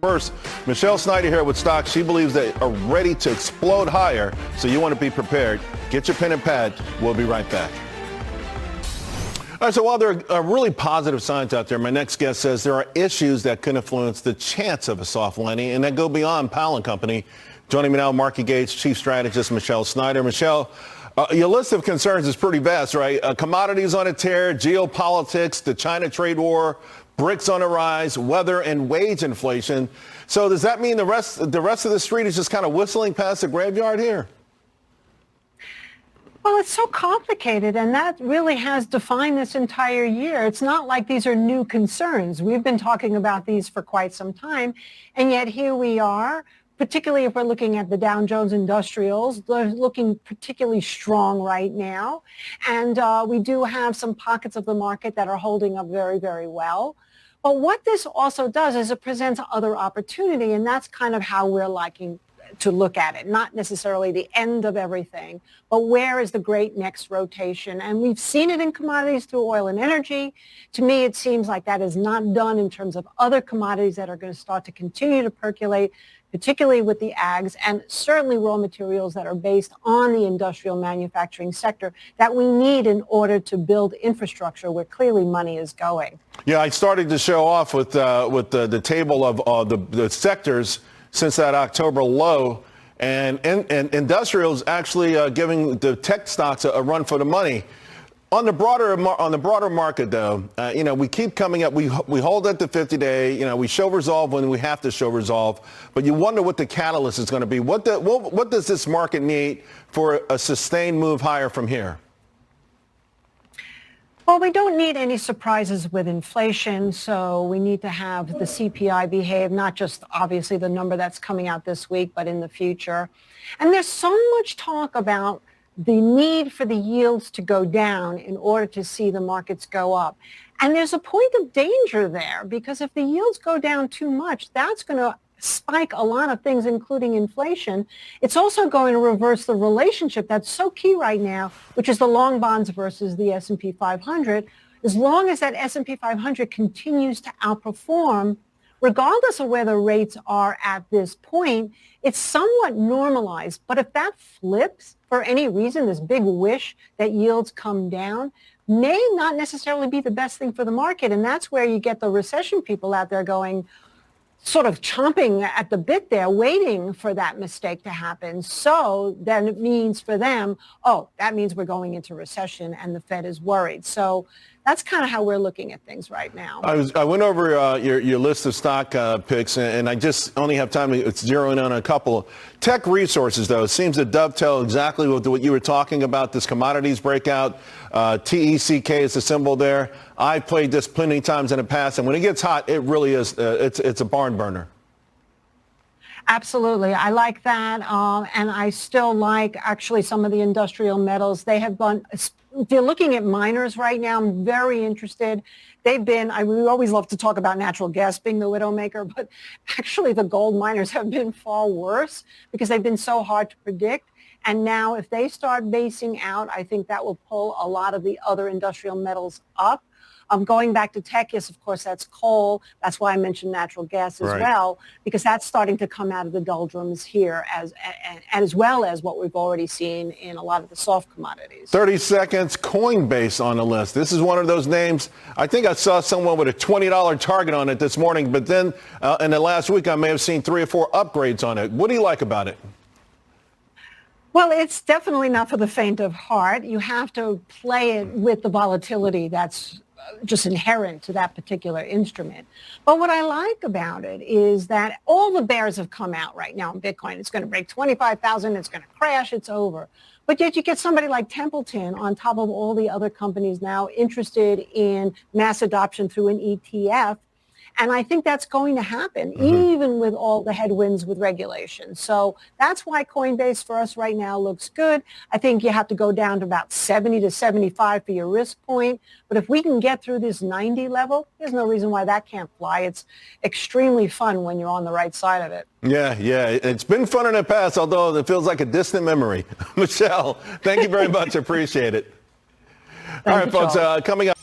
First, Michelle Snyder here with stocks she believes they are ready to explode higher, so you want to be prepared. Get your pen and pad. We'll be right back. All right, so while there are really positive signs out there, my next guest says there are issues that could influence the chance of a soft landing and that go beyond Powell and Company. Joining me now, MarketGate's chief strategist, Michelle Snyder. Michelle, your list of concerns is pretty vast, right? Commodities on a tear, geopolitics, the China trade war, BRICS on a rise, weather and wage inflation. So does that mean the rest of the street is just kind of whistling past the graveyard here? Well, it's so complicated, and that really has defined this entire year. It's not like these are new concerns. We've been talking about these for quite some time, and yet here we are, particularly if we're looking at the Dow Jones Industrials. They're looking particularly strong right now, and we do have some pockets of the market that are holding up very, very well. But what this also does is it presents other opportunity, and that's kind of how we're liking to look at it, not necessarily the end of everything, but where is the great next rotation? And we've seen it in commodities through oil and energy. To me, it seems like that is not done in terms of other commodities that are going to start to continue to percolate, particularly with the ags and certainly raw materials that are based on the industrial manufacturing sector that we need in order to build infrastructure where clearly money is going. Yeah, I started to show off with the table of the sectors since that October low, and industrials actually giving the tech stocks a run for the money. On the broader market, though, we keep coming up. We hold at the 50-day. We show resolve when we have to show resolve. But you wonder what the catalyst is going to be. What does this market need for a sustained move higher from here? Well, we don't need any surprises with inflation, so we need to have the CPI behave, not just obviously the number that's coming out this week, but in the future. And there's so much talk about the need for the yields to go down in order to see the markets go up. And there's a point of danger there, because if the yields go down too much, that's going to spike a lot of things, including inflation. It's also going to reverse the relationship that's so key right now, which is the long bonds versus the S&P 500. As long as that S&P 500 continues to outperform, regardless of where the rates are at this point, it's somewhat normalized. But if that flips for any reason, this big wish that yields come down may not necessarily be the best thing for the market. And that's where you get the recession people out there going, sort of chomping at the bit there, waiting for that mistake to happen. So then it means for them, oh, that means we're going into recession and the Fed is worried. So that's kind of how we're looking at things right now. I went over your list of stock picks, and I just only have time to zero in on a couple. Tech resources, though, seems to dovetail exactly with what you were talking about, this commodities breakout. TECK is the symbol there. I've played this plenty of times in the past, and when it gets hot, it really is, it's a barn burner. Absolutely. I like that. And I still like actually some of the industrial metals. They have been, if you're looking at miners right now, I'm very interested. They've been, we always love to talk about natural gas being the widowmaker, but actually the gold miners have been far worse because they've been so hard to predict. And now if they start basing out, I think that will pull a lot of the other industrial metals up. Going back to tech, yes, of course, that's coal. That's why I mentioned natural gas as well, because that's starting to come out of the doldrums here as well as what we've already seen in a lot of the soft commodities. 30 seconds, Coinbase on the list. This is one of those names. I think I saw someone with a $20 target on it this morning, but then in the last week, I may have seen 3 or 4 upgrades on it. What do you like about it? Well, it's definitely not for the faint of heart. You have to play it with the volatility that's just inherent to that particular instrument. But what I like about it is that all the bears have come out right now in Bitcoin. It's going to break 25,000. It's going to crash. It's over. But yet you get somebody like Templeton on top of all the other companies now interested in mass adoption through an ETF. And I think that's going to happen, even with all the headwinds with regulation. So that's why Coinbase for us right now looks good. I think you have to go down to about 70 to 75 for your risk point. But if we can get through this 90 level, there's no reason why that can't fly. It's extremely fun when you're on the right side of it. Yeah. It's been fun in the past, although it feels like a distant memory. Michelle, thank you very much. Appreciate it. All right, folks, coming up.